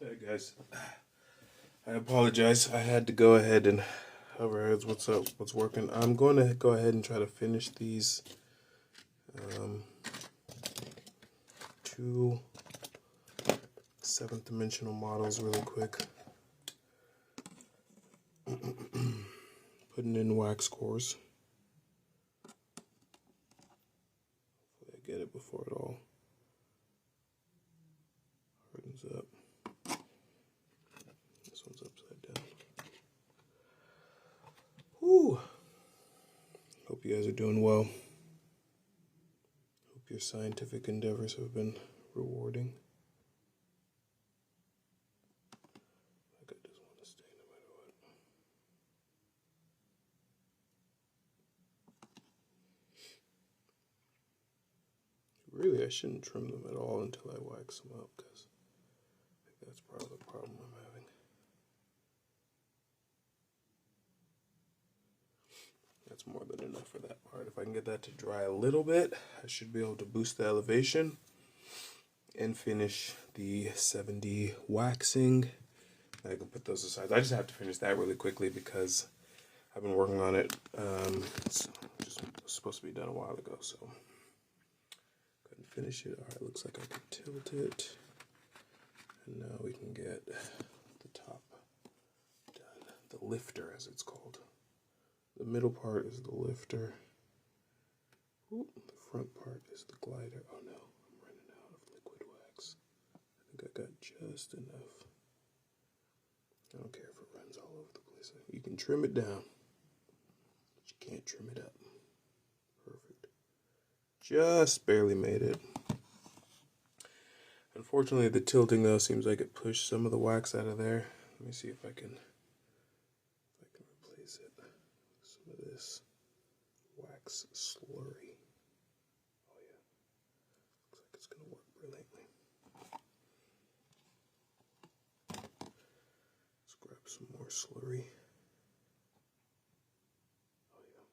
Hey guys, I apologize. I had to go ahead and hoverheads. What's up? What's working? I'm going to go ahead and try to finish these um, two seventh dimensional models really quick. Putting in wax cores. Hopefully I get it before it all hardens up. This one's upside down. Whew. Hope you guys are doing well. Hope your scientific endeavors have been rewarding. Like I just want to stay no matter what. Really, I shouldn't trim them at all until I wax them up, because I think that's part of the problem I'm having. That's more than enough for that part. If I can get that to dry a little bit, I should be able to boost the elevation and finish the 7D waxing. I can put those aside. I just have to finish that really quickly because I've been working on it. It's just supposed to be done a while ago, so couldn't finish it. All right, looks like I can tilt it, and now we can get the top done. The lifter, as it's called. The middle part is the lifter. Ooh, the front part is the glider. Oh no, I'm running out of liquid wax. I think I got just enough. I don't care if it runs all over the place. You can trim it down, but you can't trim it up. Perfect. Just barely made it. Unfortunately, the tilting though seems like it pushed some of the wax out of there. Let me see if I can replace it. Some of this wax slurry. Oh yeah, looks like it's gonna work brilliantly. Let's grab some more slurry. Oh yeah,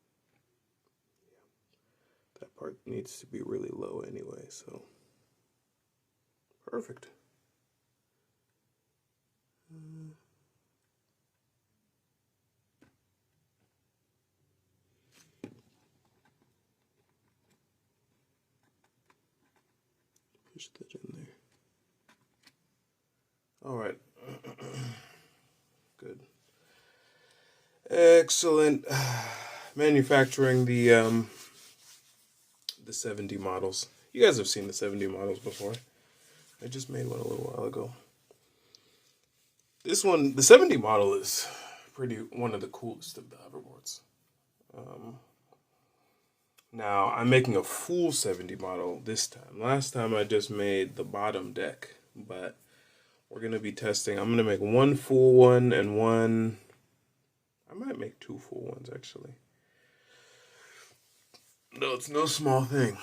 that part needs to be really low anyway, so perfect. Push that in there. All right. Good. Excellent. Manufacturing the 7D models. You guys have seen the 7D models before. I just made one a little while ago. This one, the 7D model, is one of the coolest of the hoverboards. Now, I'm making a full 7D model this time. Last time I just made the bottom deck, but we're going to be testing. I'm going to make one full one and one... I might make two full ones, actually. No, it's no small thing.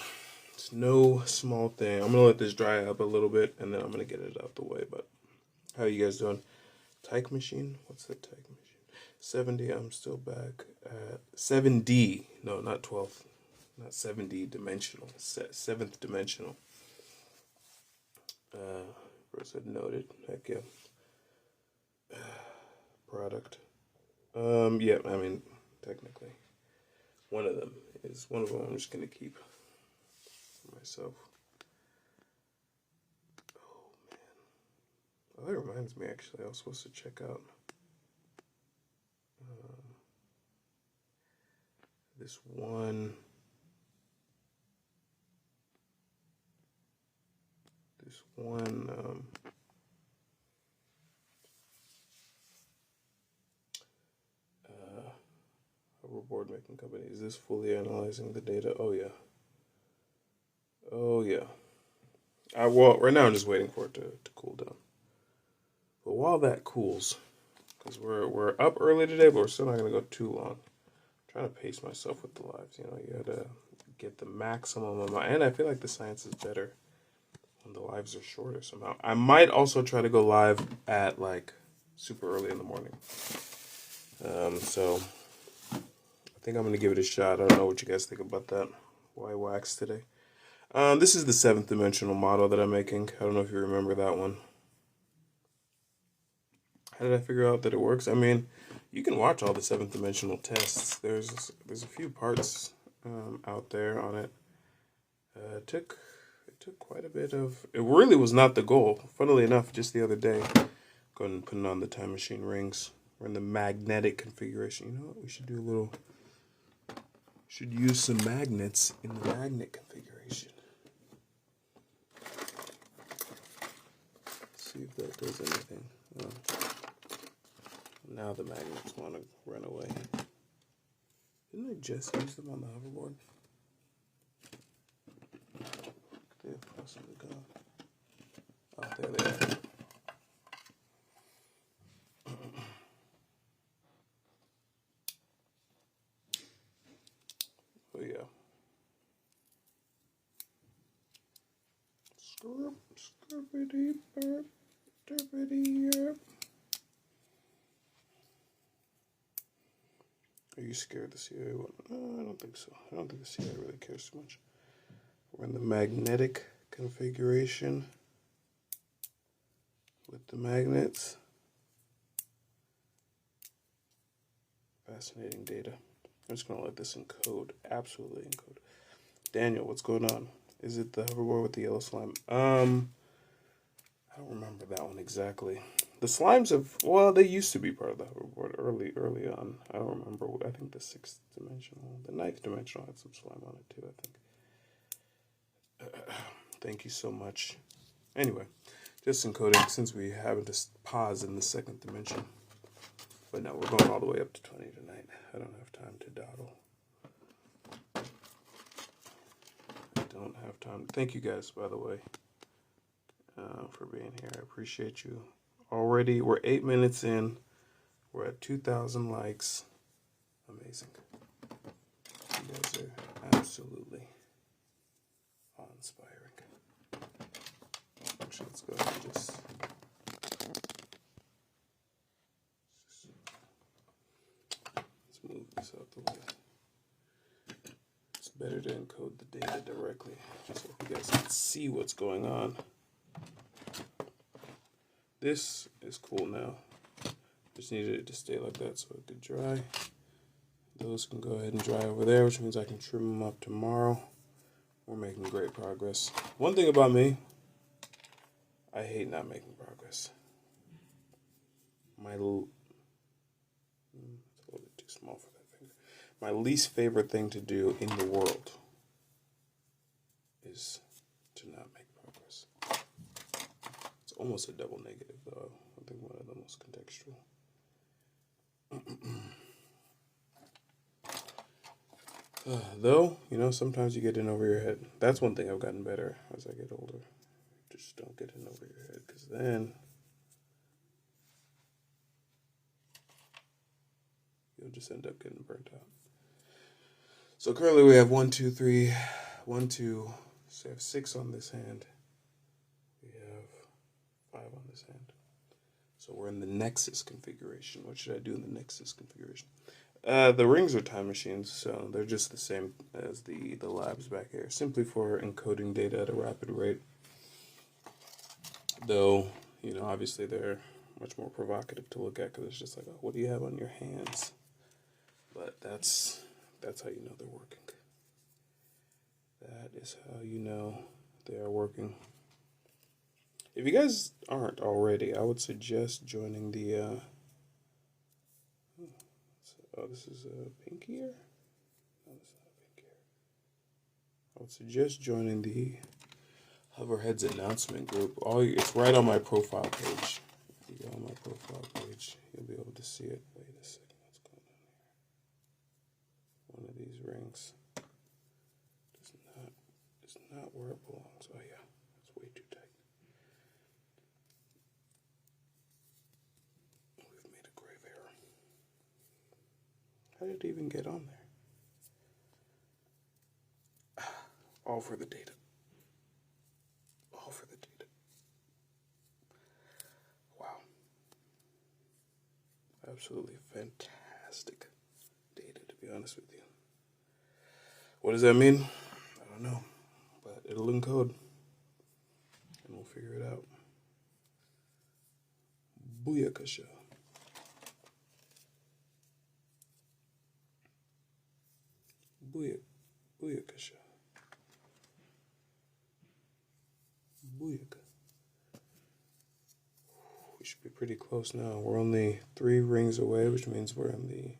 It's no small thing. I'm going to let this dry up a little bit, and then I'm going to get it out the way. But how you guys doing? Tyke machine? What's that tyke machine? 7D, I'm still back at 7D. No, not 12. Not 7D dimensional. 7th dimensional. First I'd noted. Heck yeah. Product. Yeah, I mean, technically. One of them I'm just going to keep for myself. Oh, man. Well, that reminds me, actually, I was supposed to check out this one hoverboard making company. Is this fully analyzing the data? Oh yeah. Oh yeah. Well, right now I'm just waiting for it to cool down. But while that cools, because we're up early today, but we're still not gonna go too long. I'm trying to pace myself with the lives. You know, you gotta get the maximum amount, and I feel like the science is better when the lives are shorter somehow. I might also try to go live at like super early in the morning. So I think I'm gonna give it a shot. I don't know what you guys think about that. Why wax today? This is the 7th dimensional model that I'm making. I don't know if you remember that one. How did I figure out that it works? I mean, you can watch all the 7th dimensional tests. There's a few parts out there on it. It took quite a bit of. It really was not the goal. Funnily enough, just the other day, going and putting on the time machine rings. We're in the magnetic configuration. You know what? We should do a little. Should use some magnets in the magnet configuration. See if that does anything. Oh. Now the magnets want to run away. Didn't I just use them on the hoverboard? They have possibly gone. Oh, there they are. Oh yeah. Scrubbity burp, derpity up. Are you scared the CIA won't? No, I don't think so. I don't think the CIA really cares too much. We're in the magnetic configuration with the magnets. Fascinating data. I'm just going to let this encode. Absolutely encode. Daniel, what's going on? Is it the hoverboard with the yellow slime? I don't remember that one exactly. The slimes have, well, they used to be part of the hoverboard early on. I don't remember. I think the 6th dimensional, the 9th dimensional had some slime on it too, I think. Thank you so much. Anyway, just encoding since we haven't to pause in the 2nd dimension. But no, we're going all the way up to 20 tonight. I don't have time to dawdle. I don't have time. Thank you guys, by the way, for being here. I appreciate you. Already, we're 8 minutes in. We're at 2,000 likes. Amazing. You guys are absolutely awe-inspiring. Actually, let's go ahead and just move this out the way. It's better to encode the data directly, just so you guys can see what's going on. This is cool now. Just needed it to stay like that so it could dry. Those can go ahead and dry over there, which means I can trim them up tomorrow. We're making great progress. One thing about me, I hate not making progress. It's a little bit too small for that finger. My least favorite thing to do in the world is to not make progress. It's almost a double negative, though. I think one of the most contextual. Though, you know, sometimes you get in over your head. That's one thing I've gotten better as I get older. Just don't get in over your head, because then you'll just end up getting burnt out. So currently we have 1, 2, 3, 1, 2. So we have 6 on this hand. We have 5 on this hand. So we're in the Nexus configuration. What should I do in the Nexus configuration? The rings are time machines, so they're just the same as the labs back here, simply for encoding data at a rapid rate. Though, you know, obviously they're much more provocative to look at because it's just like, oh, what do you have on your hands? But that's how you know they're working. That is how you know they are working. If you guys aren't already, I would suggest joining the oh, this is a pink ear? No, this is not a pink ear. I would suggest joining the Hoverheads announcement group. It's right on my profile page. If you go on my profile page, you'll be able to see it. Wait a second, what's going on here? One of these rings is not where it belongs. Oh yeah, it's way too tight. We've made a grave error. How did it even get on there? All for the data. All for the data. Wow. Absolutely fantastic data, to be honest with you. What does that mean? I don't know. But it'll encode. And we'll figure it out. Booyakasha. Booyakasha. Booyaka. We should be pretty close now. We're only 3 rings away, which means we're in the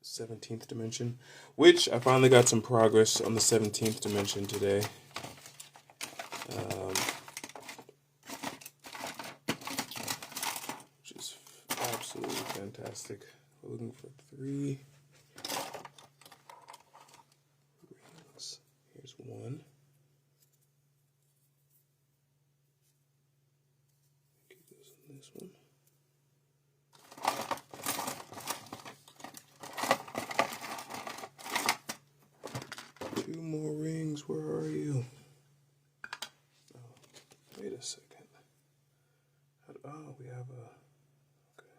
17th dimension, which I finally got some progress on the 17th dimension today. Which is absolutely fantastic. We're looking for 3 rings. Here's 1. It goes in this one. Two more rings. Where are you? Oh, wait a second. Oh, we have a... Okay.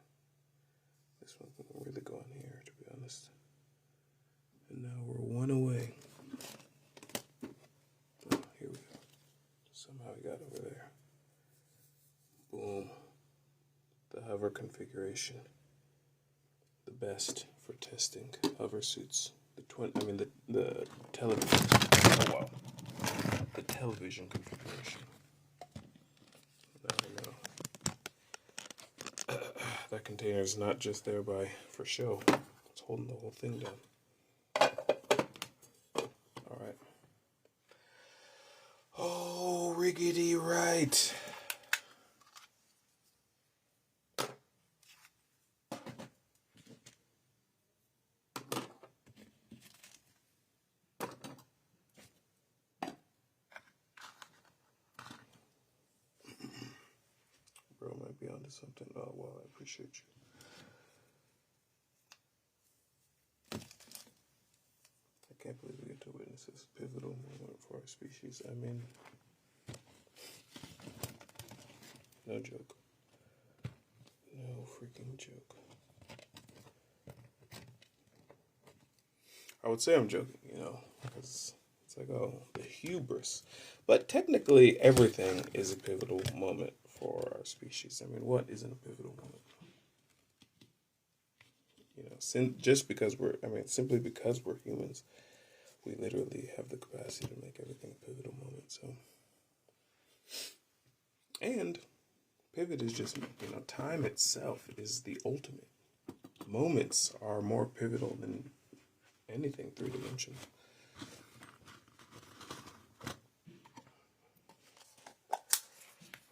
This one can really go in here, to be honest. And now we're 1 away. Oh, here we go. Somehow we got over there. Boom. The hover configuration. The best for testing hover suits. The television. Oh, wow. The television configuration. No. That container is not just there for show. It's holding the whole thing down. Alright. Oh, riggedy right. Bro might be onto something. Oh, well, I appreciate you. I can't believe we get to witness this pivotal moment for our species. I mean, no joke. No freaking joke. I would say I'm joking, because it's like, oh, the hubris. But technically, everything is a pivotal moment for our species. I mean, what isn't a pivotal moment? Simply because we're humans, we literally have the capacity to make everything a pivotal moment. So, and pivot is just, time itself is the ultimate. Moments are more pivotal than anything 3-dimensional.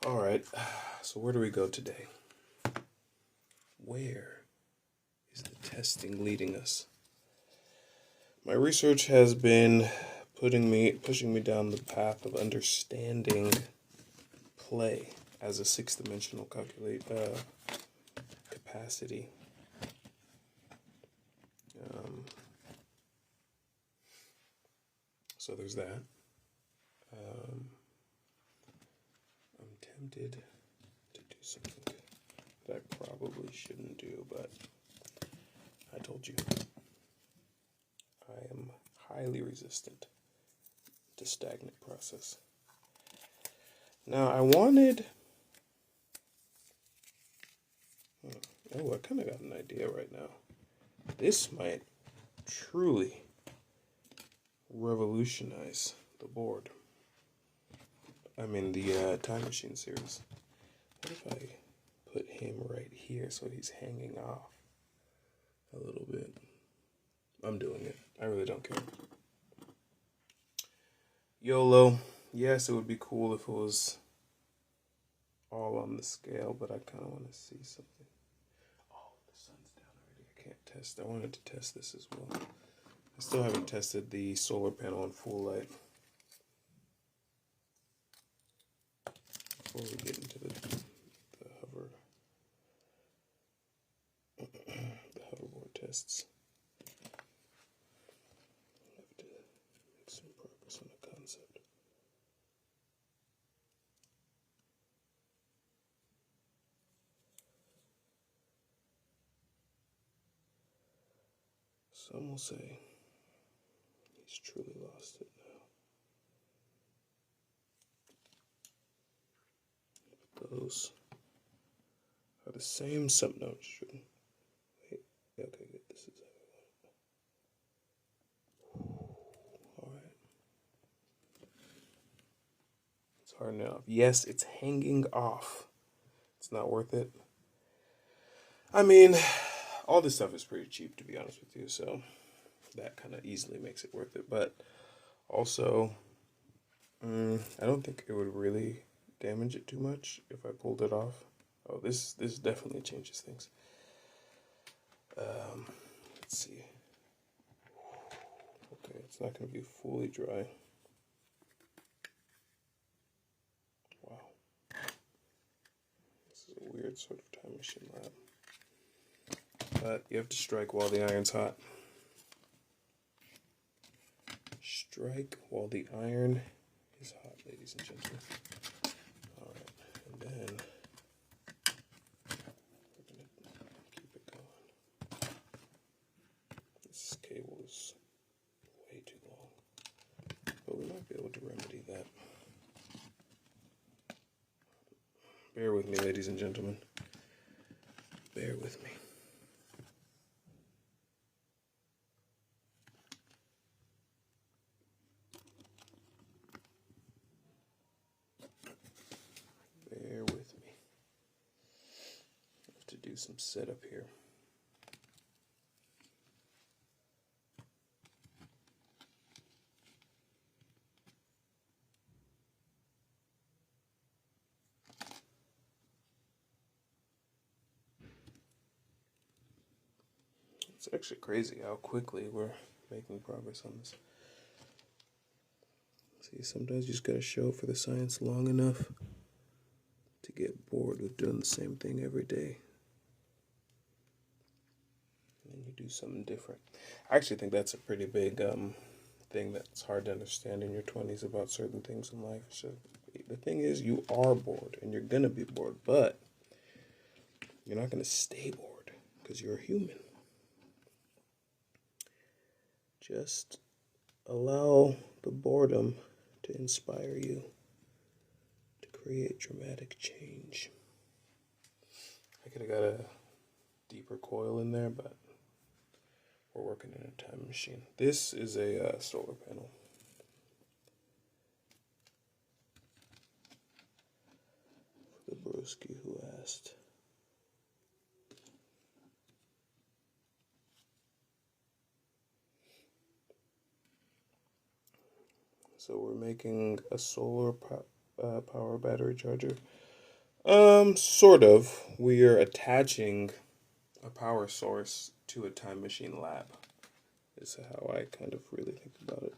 All right, so where do we go today? Where is the testing leading us? My research has been pushing me down the path of understanding play as a 6-dimensional capacity. So there's that. I'm tempted to do something that I probably shouldn't do, but I told you. I am highly resistant to stagnant process. Now, I wanted... I kind of got an idea right now. This might truly revolutionize the board. I mean, the Time Machine series. What if I put him right here so he's hanging off a little bit? I'm doing it. I really don't care. YOLO. Yes, it would be cool if it was all on the scale, but I kind of want to see something. Oh, the sun's down already. I can't test. I wanted to test this as well. I still haven't tested the solar panel in full light. Before we get into the hoverboard tests. I have to make some progress on the concept. Some will say he's truly lost it now. Those are the same. No, it's true. Wait. Okay, good. This is how I want it. hard enough. Yes, it's hanging off. It's not worth it. I mean, all this stuff is pretty cheap, to be honest with you, so that kind of easily makes it worth it. But also, I don't think it would really damage it too much if I pulled it off. Oh, this definitely changes things. Let's see. Okay, it's not going to be fully dry. Wow. This is a weird sort of time machine lab. But you have to strike while the iron's hot. Strike while the iron is hot, ladies and gentlemen. Alright, and then we're going to keep it going. This cable is way too long, but we might be able to remedy that. Bear with me, ladies and gentlemen. Bear with me. Bear with me. I have to do some setup here. It's actually crazy how quickly we're making progress on this. See, sometimes you just gotta show for the science long enough to get bored with doing the same thing every day. And then you do something different. I actually think that's a pretty big thing that's hard to understand in your 20s about certain things in life. So the thing is, you are bored, and you're gonna be bored, but you're not gonna stay bored because you're a human. Just allow the boredom to inspire you to create dramatic change. I could have got a deeper coil in there, but we're working in a time machine. This is a solar panel. For the broski who asked. So we're making a solar power battery charger. Sort of. We are attaching a power source to a time machine lab. Is how I kind of really think about it.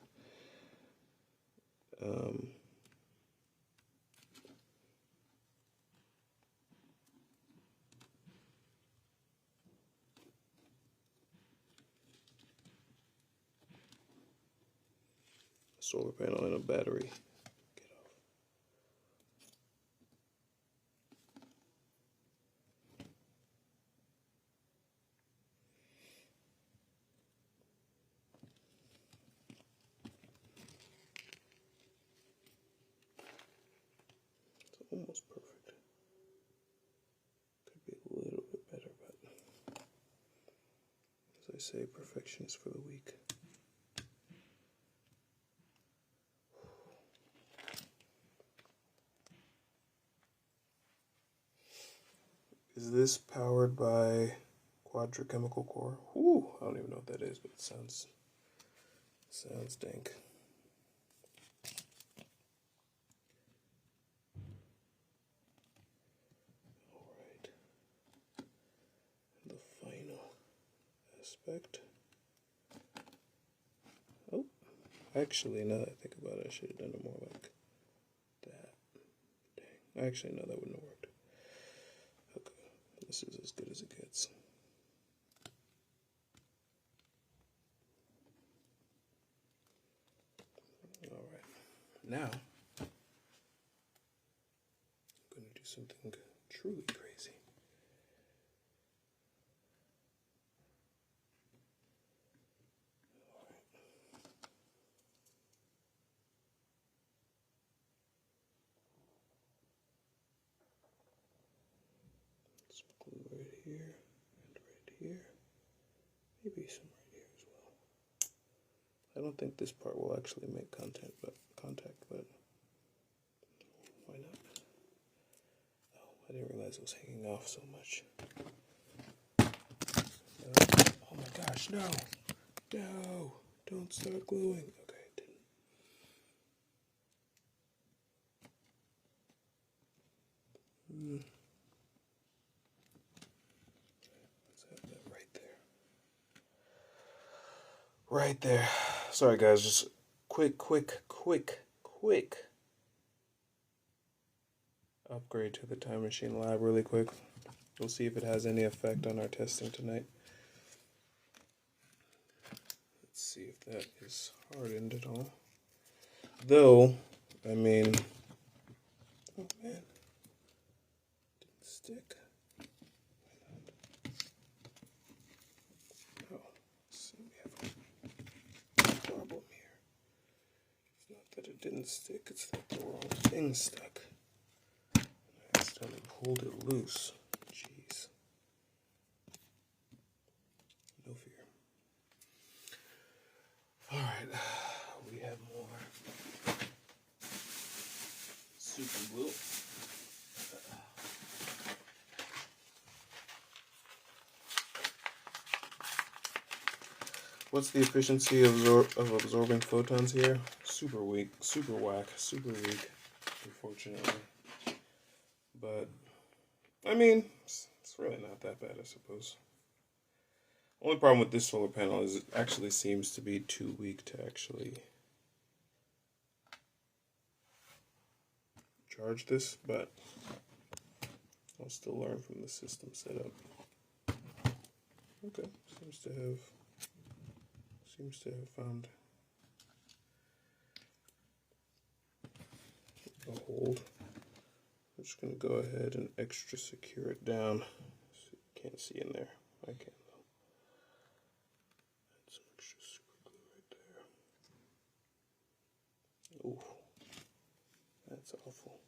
Solar panel and a battery. Get off. It's almost perfect. Could be a little bit better, but as I say, perfection is for the weak. Is this powered by quadrochemical core? Whew, I don't even know what that is, but it sounds dank. Alright. The final aspect. Oh, actually, now that I think about it, I should have done it more like that. Dang. Actually, no, that wouldn't have worked. Okay, this is as good as it gets. Alright, now I'm going to do something truly crazy. Some glue right here and right here. Maybe some right here as well. I don't think this part will actually make contact, but I didn't realize it was hanging off so much. Oh my gosh, no! No! Don't start gluing. Okay, it didn't. Let's have that right there. Right there. Sorry guys, just quick upgrade to the Time Machine Lab really quick. We'll see if it has any effect on our testing tonight. Let's see if that is hardened at all. Though, I mean, oh man, didn't stick. Oh, so we have a problem here. It's not that it didn't stick, it's that the wrong thing stuck. I accidentally pulled it loose. Jeez. No fear. Alright, we have more super glue. What's the efficiency of absorbing photons here? Super weak, super whack, super weak, unfortunately. But, I mean, it's really not that bad, I suppose. Only problem with this solar panel is it actually seems to be too weak to actually charge this, but I'll still learn from the system setup. Okay, seems to have found a hold. I'm just gonna go ahead and extra secure it down. So you can't see in there. I can though. Add some extra super glue right there. Ooh, that's awful.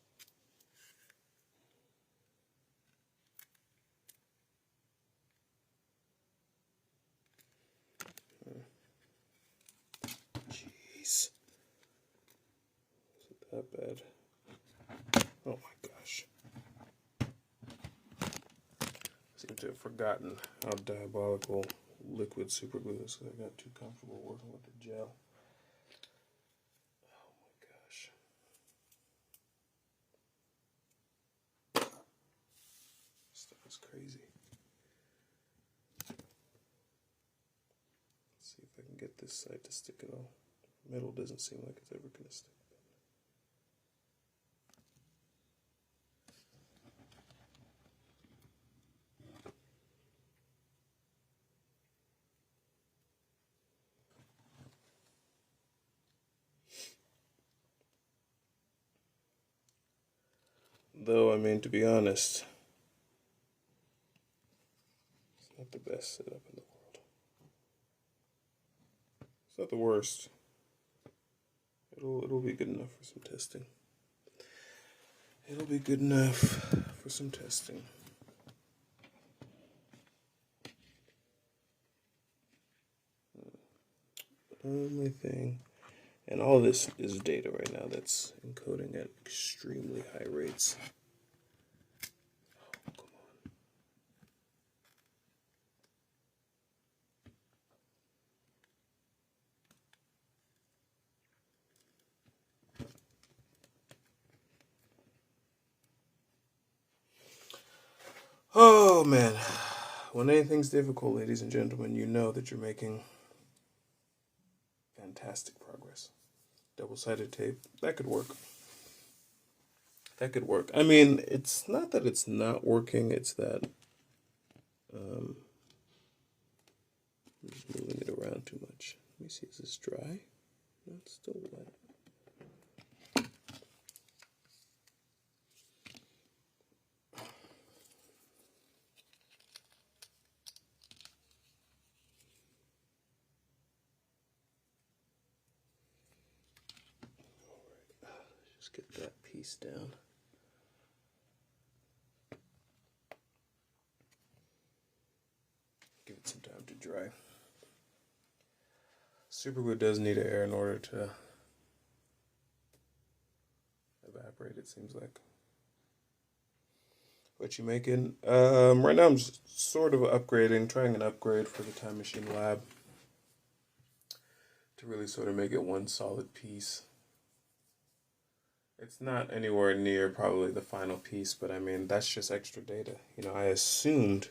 Jeez. Is it that bad? Oh my gosh. I seem to have forgotten how diabolical liquid super glue is because I got too comfortable working with the gel. Oh my gosh. This stuff is crazy. Let's see if I can get this side to stick at all. Metal doesn't seem like it's ever going to stick. Though, I mean, to be honest, it's not the best setup in the world. It's not the worst. It'll be good enough for some testing. It'll be good enough for some testing. Only thing, and all this is data right now that's encoding at extremely high rates. Oh, come on. Oh man, when anything's difficult, ladies and gentlemen, you know that you're making fantastic progress. Double-sided tape, that could work. That could work. I mean, it's not that it's not working, it's that I'm just moving it around too much. Let me see, is this dry? No, it's still wet. Just get that piece down. Give it some time to dry. Superglue does need air in order to evaporate, it seems like. What you making? Right now I'm just sort of upgrading, trying an upgrade for the Time Machine Lab to really sort of make it one solid piece. It's not anywhere near probably the final piece, but I mean, that's just extra data. You know, I assumed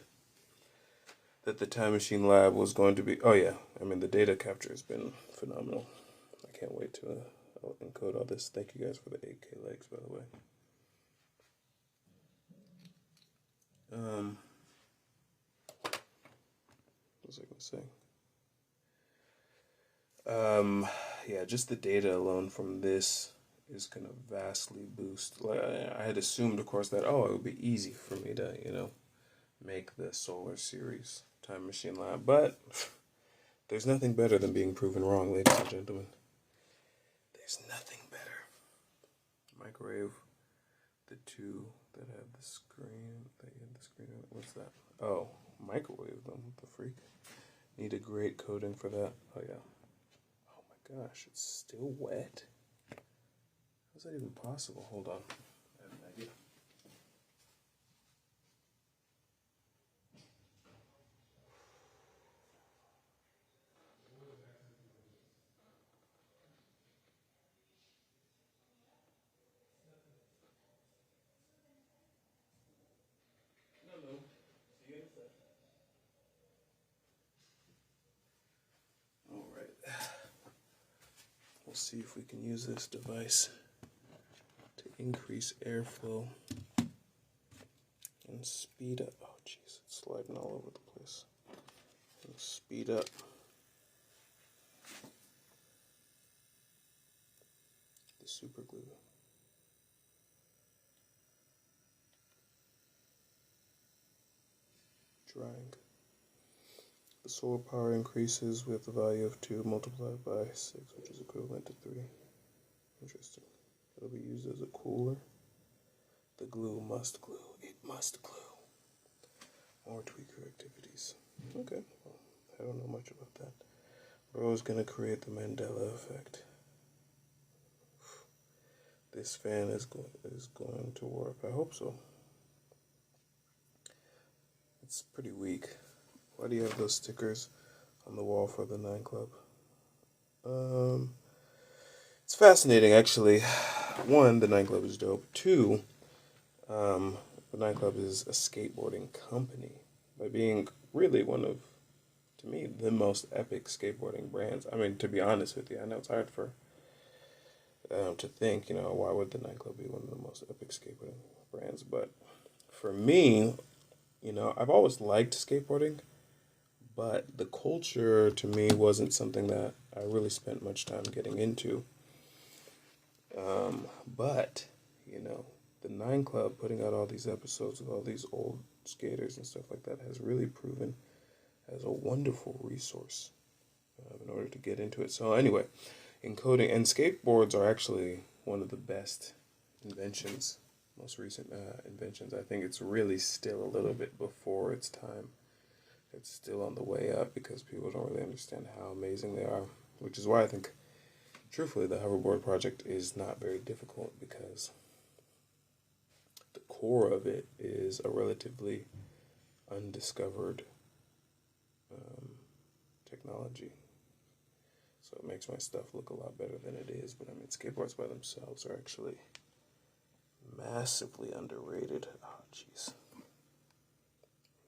that the Time Machine Lab was going to be. Oh, yeah. I mean, the data capture has been phenomenal. I can't wait to encode all this. Thank you guys for the 8K likes, by the way. What was I going to say? Yeah, just the data alone from this is going to vastly boost. Like I had assumed, of course, that it would be easy for me to, make the Solar Series Time Machine Lab, but there's nothing better than being proven wrong, ladies and gentlemen. There's nothing better. Microwave the two that had the screen. What's that? Oh, microwave them. What the freak? Need a great coating for that. Oh yeah. Oh my gosh, it's still wet. How's that even possible? Hold on. I have an idea. All right. We'll see if we can use this device to increase airflow and speed up. Oh, jeez, it's sliding all over the place. And speed up the super glue. Drying. The solar power increases with the value of 2 multiplied by 6, which is equivalent to 3. Interesting. It'll be used as a cooler. The glue must glue. It must glue. More tweaker activities. Okay, well, I don't know much about that. Bro is going to create the Mandela effect. This fan is going to work. I hope so. It's pretty weak. Why do you have those stickers on the wall for the 9 Club? It's fascinating, actually. 1, the 9 Club is dope. 2, the 9 Club is a skateboarding company. By being really one of, to me, the most epic skateboarding brands. I mean, to be honest with you, I know it's hard for to think, why would the 9 Club be one of the most epic skateboarding brands? But for me, I've always liked skateboarding, but the culture to me wasn't something that I really spent much time getting into. But, the 9 Club putting out all these episodes with all these old skaters and stuff like that has really proven as a wonderful resource in order to get into it. So anyway, encoding and skateboards are actually one of the best inventions, most recent inventions. I think it's really still a little bit before its time. It's still on the way up because people don't really understand how amazing they are, which is why I think, truthfully, the hoverboard project is not very difficult because the core of it is a relatively undiscovered technology. So it makes my stuff look a lot better than it is. But I mean, skateboards by themselves are actually massively underrated. Oh, jeez.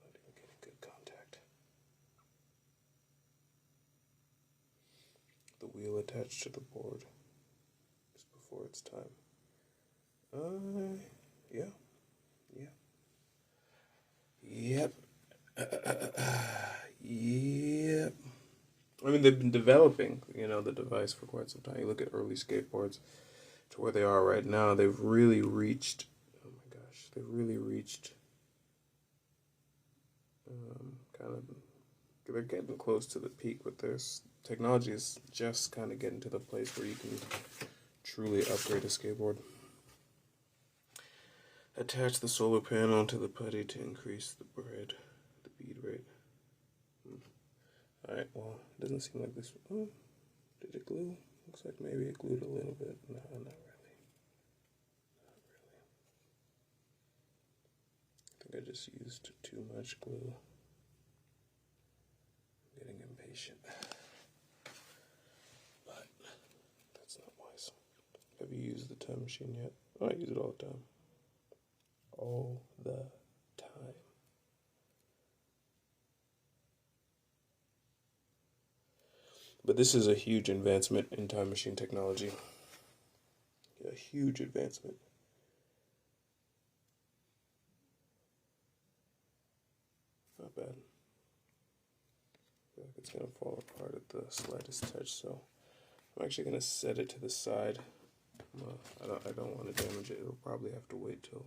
Not even getting good contact. The wheel attached to the board is before its time. Yeah. Yep. Yep. I mean, they've been developing, the device for quite some time. You look at early skateboards to where they are right now. They've really reached. Oh my gosh, they've really reached. They're getting close to the peak, but there's technology is just kind of getting to the place where you can truly upgrade a skateboard. Attach the solar panel to the putty to increase the bead rate. Alright, well, it doesn't seem like this. Oh, did it glue? Looks like maybe it glued a little bit. No, not really. I just used too much glue. I'm getting impatient. But that's not wise. Have you used the time machine yet? Oh, I use it all the time. All the time. But this is a huge advancement in time machine technology. A huge advancement. Not bad. I feel like it's going to fall apart at the slightest touch, so I'm actually going to set it to the side. I don't want to damage it. It'll probably have to wait till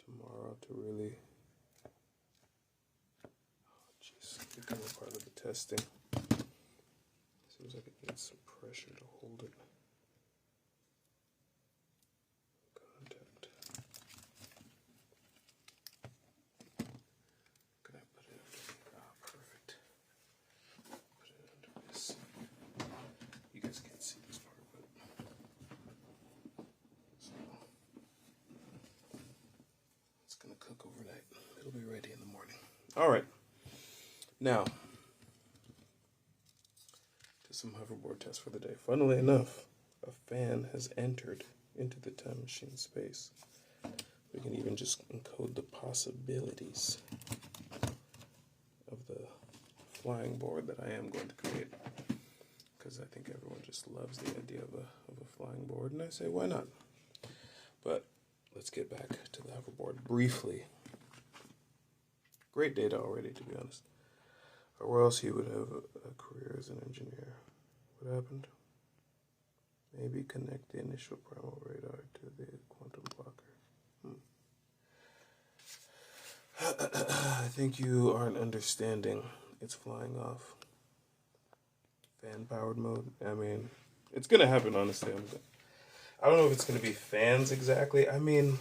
tomorrow to really... Oh, jeez. Become a part of the testing. Seems like it needs some pressure to hold it. Contact. Can I put it under here? Ah, perfect. Put it under this. You guys can't see this part, but so it's gonna cook overnight. It'll be ready in the morning. All right. Now, some hoverboard tests for the day. Funnily enough, a fan has entered into the time machine space. We can even just encode the possibilities of the flying board that I am going to create, because I think everyone just loves the idea of a flying board, and I say, why not? But let's get back to the hoverboard briefly. Great data already, to be honest. Or else he would have a career as an engineer. What happened? Maybe connect the initial primal radar to the quantum blocker. I think you aren't understanding. It's flying off. Fan-powered mode. I mean, it's going to happen, honestly. I don't know if it's going to be fans exactly. I mean,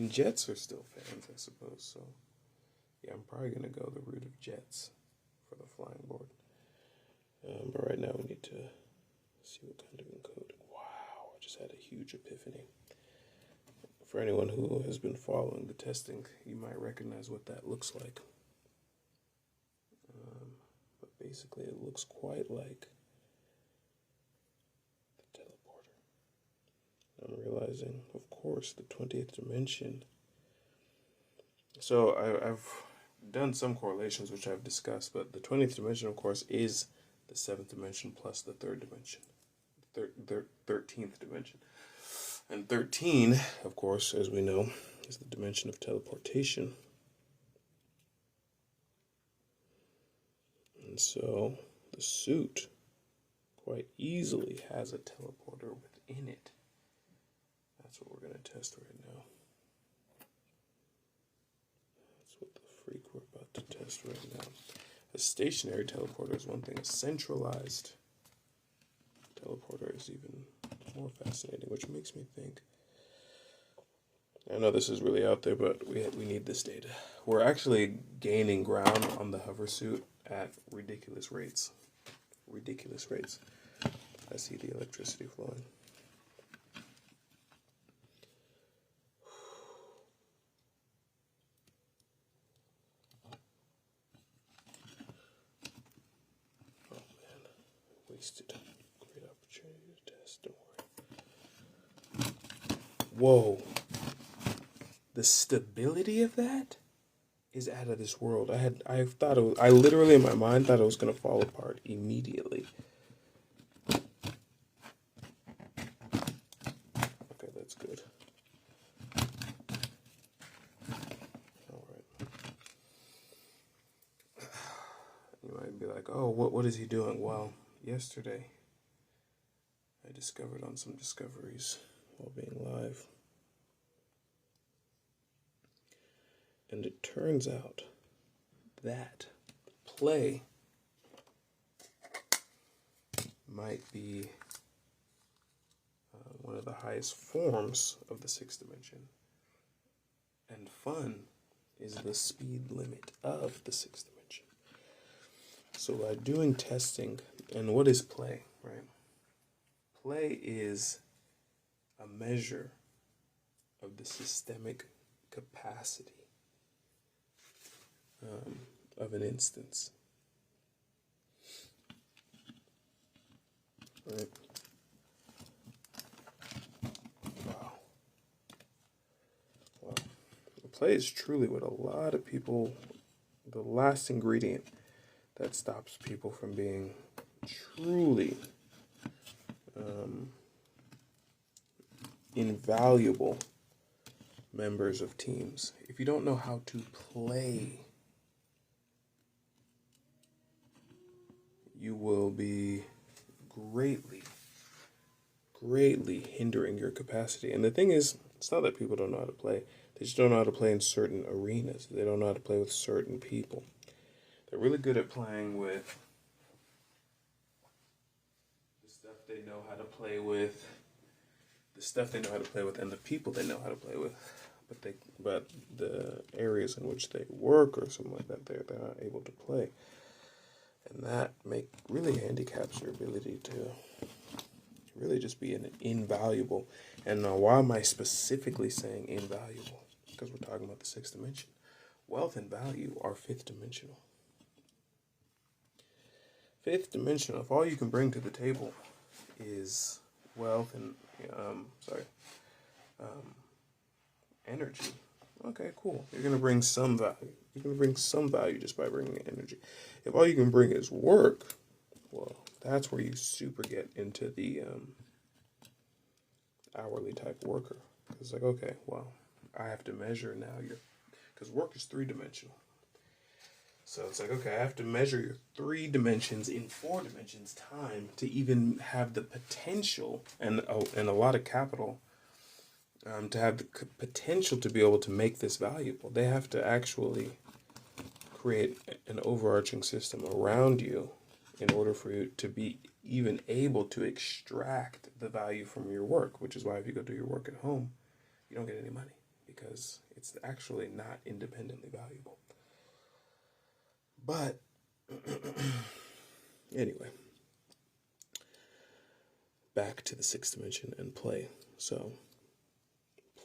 jets are still fans, I suppose. So, yeah, I'm probably going to go the route of jets for the flying board. But right now we need to see what kind of encoding. Wow, I just had a huge epiphany. For anyone who has been following the testing, you might recognize what that looks like. But basically it looks quite like the teleporter. I'm realizing, of course, the 20th dimension. So I've done some correlations, which I've discussed, but the 20th dimension, of course, is the 7th dimension plus the 3rd dimension, 13th dimension. And 13, of course, as we know, is the dimension of teleportation. And so the suit quite easily has a teleporter within it. That's what we're going to test right now. That's what the freak we're about to test right now. A stationary teleporter is one thing. A centralized teleporter is even more fascinating, which makes me think. I know this is really out there, but we need this data. We're actually gaining ground on the hover suit at ridiculous rates. Ridiculous rates. I see the electricity flowing. Oh man, wasted. Great opportunity to test, don't worry. Whoa. The stability of that is out of this world. I thought it was, I literally in my mind thought it was gonna fall apart immediately. Okay, that's good. Alright. You might be like, oh, what is he doing? Well, yesterday I discovered on some discoveries while being live. And it turns out that play might be one of the highest forms of the 6th dimension. And fun is the speed limit of the 6th dimension. So by doing testing, and what is play, right? Play is a measure of the systemic capacity of an instance. Right? Wow. Wow. The play is truly what a lot of people, the last ingredient that stops people from being truly invaluable members of teams. If you don't know how to play, you will be greatly hindering your capacity. And the thing is, it's not that people don't know how to play. They just don't know how to play in certain arenas. They don't know how to play with certain people. They're really good at playing with the stuff they know how to play with, and the people they know how to play with. But the areas in which they work or something like that, they're not able to play. And that really handicaps your ability to really just be an invaluable. And why am I specifically saying invaluable? Because we're talking about the sixth dimension. Wealth and value are fifth dimensional. Fifth dimensional, if all you can bring to the table is wealth and energy. Okay, cool. You're going to bring some value. You're going to bring some value just by bringing energy. If all you can bring is work, well, that's where you super get into the hourly type worker. It's like, okay, well, I have to measure now because work is 3-dimensional. So it's like, okay, I have to measure your 3 dimensions in 4 dimensions time to even have the potential and a lot of capital to have the potential to be able to make this valuable. They have to actually create an overarching system around you in order for you to be even able to extract the value from your work, which is why if you go do your work at home, you don't get any money because it's actually not independently valuable. But anyway, back to the 6th dimension and play. So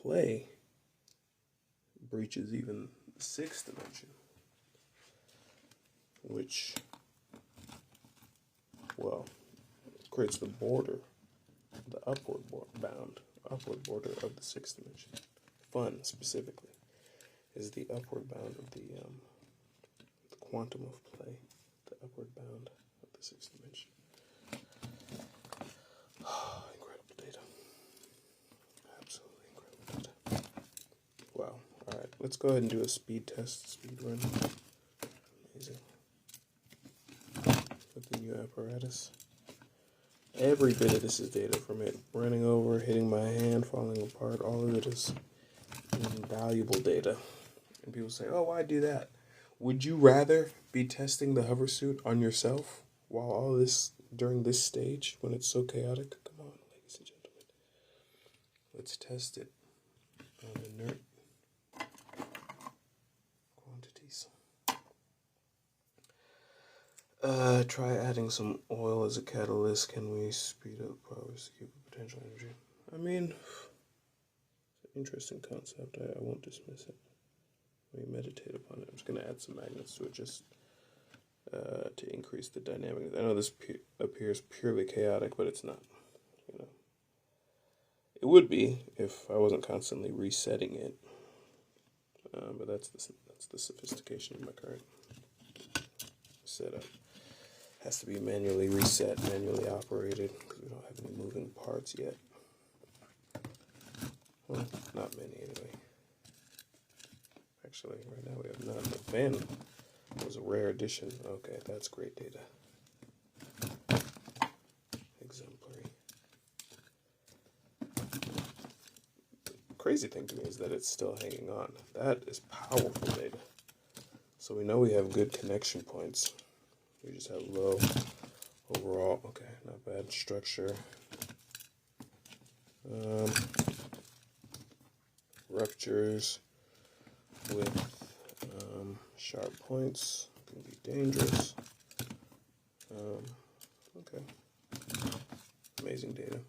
play breaches even the 6th dimension, which, well, creates the border, the upward border of the 6th dimension. Fun, specifically, is the upward bound of the quantum of play, the upward bound of the 6th dimension. Incredible data. Absolutely incredible data. Wow. Alright, let's go ahead and do a speed run. Amazing. With the new apparatus. Every bit of this is data from it running over, hitting my hand, falling apart. All of it is invaluable data. And people say, oh, why do that? Would you rather be testing the hover suit on yourself while all this, during this stage, when it's so chaotic? Come on, ladies and gentlemen. Let's test it on inert quantities. Try adding some oil as a catalyst. Can we speed up progress to keep the potential energy? I mean, it's an interesting concept. I won't dismiss it. We meditate upon it. I'm just going to add some magnets to it just to increase the dynamic. I know this appears purely chaotic, but it's not. You know, it would be if I wasn't constantly resetting it. But that's the sophistication of my current setup. Has to be manually reset, manually operated, because we don't have any moving parts yet. Well, not many anyway. Actually, right now we have none. The fan was a rare addition. Okay, that's great data. Exemplary. The crazy thing to me is that it's still hanging on. That is powerful data. So we know we have good connection points. We just have low overall. Okay, not bad structure. Ruptures with sharp points can be dangerous. Okay, amazing data.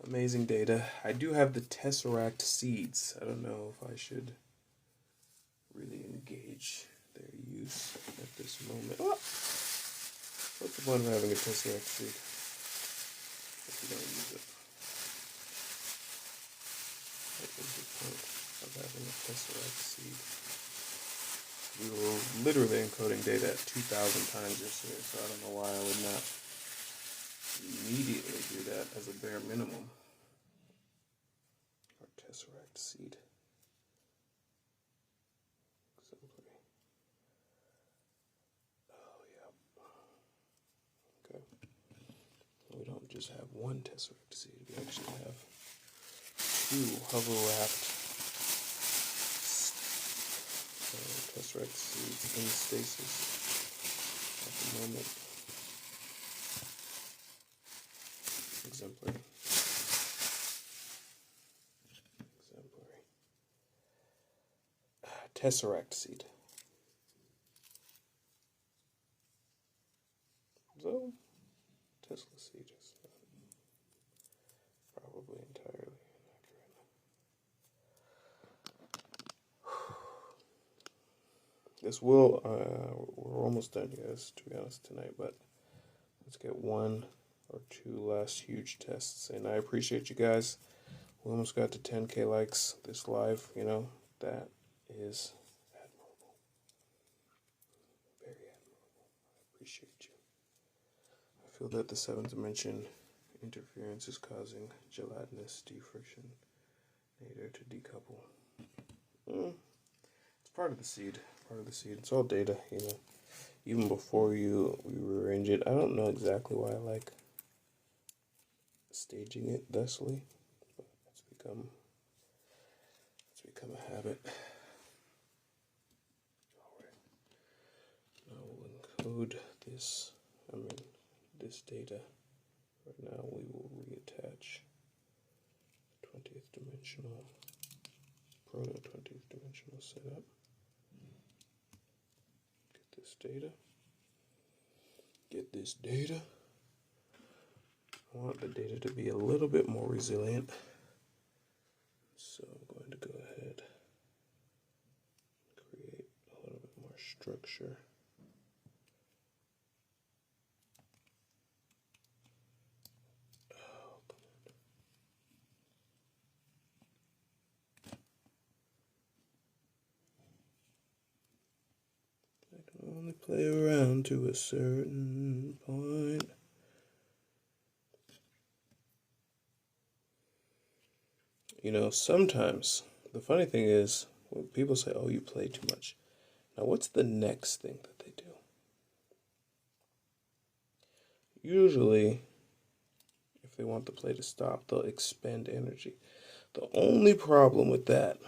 Amazing data. I do have the Tesseract seeds. I don't know if I should really engage their use at this moment. Oh! What's the point of having a Tesseract seed if you don't use it? What is the point of having a Tesseract seed? We were literally encoding data at 2,000 times yesterday, so I don't know why I would not immediately do that as a bare minimum. Our Tesseract seed. Exemplary. Oh, yeah. Okay. We don't just have one Tesseract seed, we actually have two hover-wrapped Tesseract seeds in stasis at the moment. Exemplary. Exemplary. Tesseract seed. So, Tesla seed is probably entirely inaccurate. This will, we're almost done, guys, to be honest, tonight, but let's get one or two last huge tests, and I appreciate you guys. We almost got to 10K likes this live, you know, that is admirable. Very admirable. I appreciate you. I feel that the 7th dimension interference is causing gelatinous defrictionator to decouple. It's part of the seed. It's all data, you know. Even before we rearrange it, I don't know exactly why I like staging it thusly, but it's become a habit. Alright. Now we'll encode this data. Right now we will reattach 20th dimensional proto 20th dimensional setup. Get this data. I want the data to be a little bit more resilient. So I'm going to go ahead and create a little bit more structure. Oh, come on. I can only play around to a certain point. You know, sometimes the funny thing is when people say, "Oh, you play too much." Now, what's the next thing that they do? Usually, if they want the play to stop, they'll expend energy. The only problem with that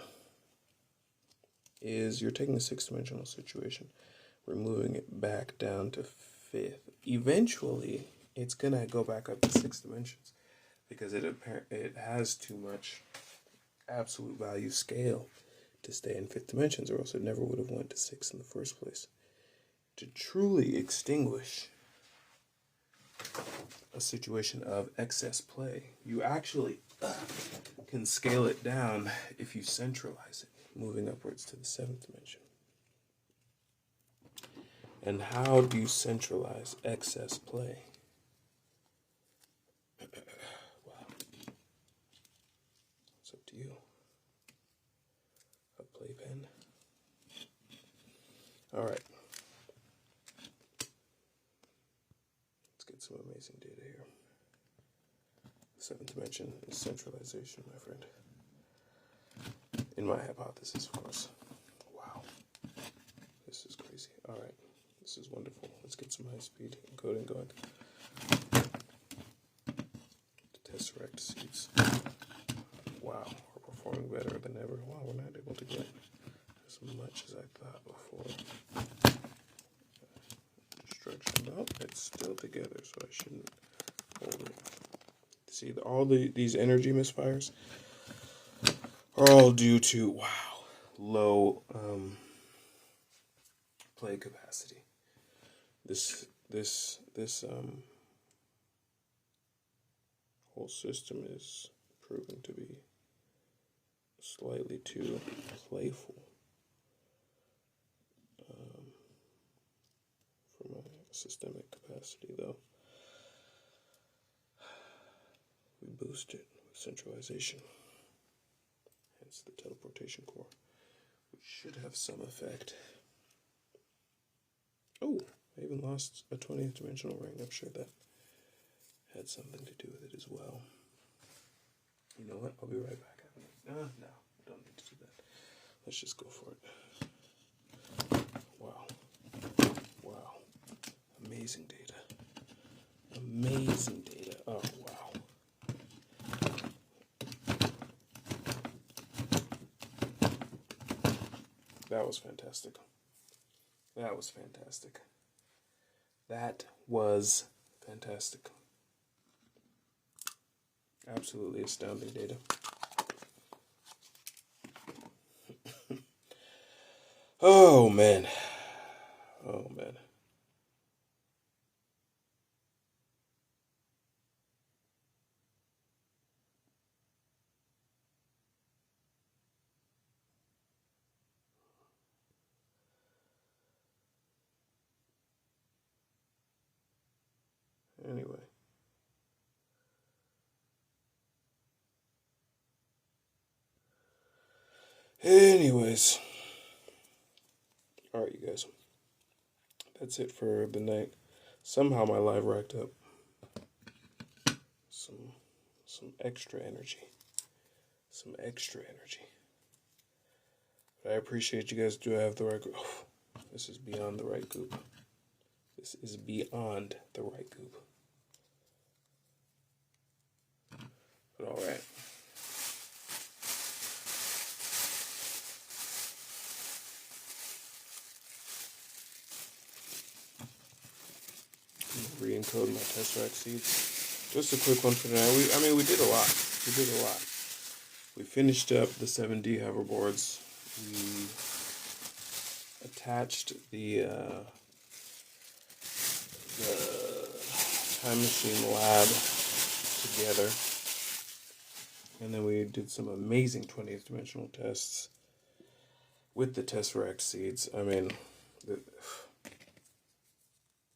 is you're taking a 6-dimensional situation, we're moving it back down to 5th. Eventually, it's going to go back up to 6 dimensions because it has too much absolute value scale to stay in 5th dimensions, or else it never would have went to 6 in the first place. To truly extinguish a situation of excess play, you actually can scale it down if you centralize it, moving upwards to the 7th dimension. And how do you centralize excess play? Wow. It's up to you. A playpen. Alright. Let's get some amazing data here. 7th dimension is centralization, my friend. In my hypothesis, of course. Wow. This is crazy. Alright. This is wonderful. Let's get some high-speed encoding going. Tesseract seeds. Wow. We're performing better than ever. Wow, we're not able to get as much as I thought before. Destruction. No, it's still together, so I shouldn't hold it. See, all these energy misfires are all due to, wow, low play capacity. This whole system is proving to be slightly too playful for my systemic capacity, though. We boost it with centralization, hence the teleportation core, which should have some effect. Oh, I even lost a 20th dimensional ring. I'm sure that had something to do with it as well. You know what? I'll be right back. No, we don't need to do that. Let's just go for it. Wow. Wow. Amazing data. Amazing data. Oh, wow. That was fantastic. That was fantastic. That was fantastic. Absolutely astounding data. Oh, man. Oh, man. Anyway. Anyways. Alright, you guys. That's it for the night. Somehow my live racked up some extra energy. Some extra energy. But I appreciate you guys do have the right group. Oh, this is beyond the right group. This is beyond the right group. But alright. Re-encode my Tesseract seeds. Just a quick one for tonight. We did a lot. We finished up the 7D hoverboards. We attached the time machine lab together, and then we did some amazing 20th dimensional tests with the Tesseract seeds. I mean,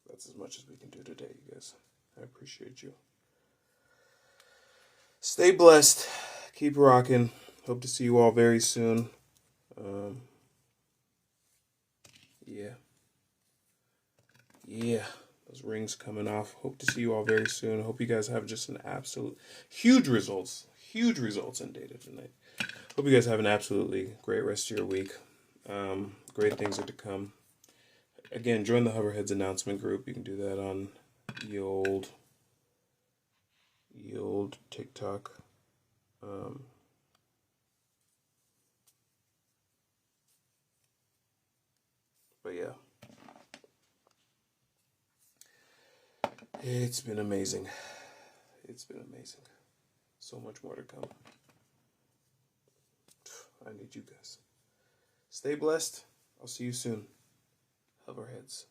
that's as much as we can do today, you guys. I appreciate you. Stay blessed. Keep rocking. Hope to see you all very soon. Yeah. Those rings coming off. Hope to see you all very soon. Hope you guys have just an absolute huge results in data tonight. Hope you guys have an absolutely great rest of your week. Great things are to come. Again, join the Hoverheads announcement group. You can do that on the old TikTok. But yeah. It's been amazing. So much more to come. I need you guys. Stay blessed. I'll see you soon. Hoverheads.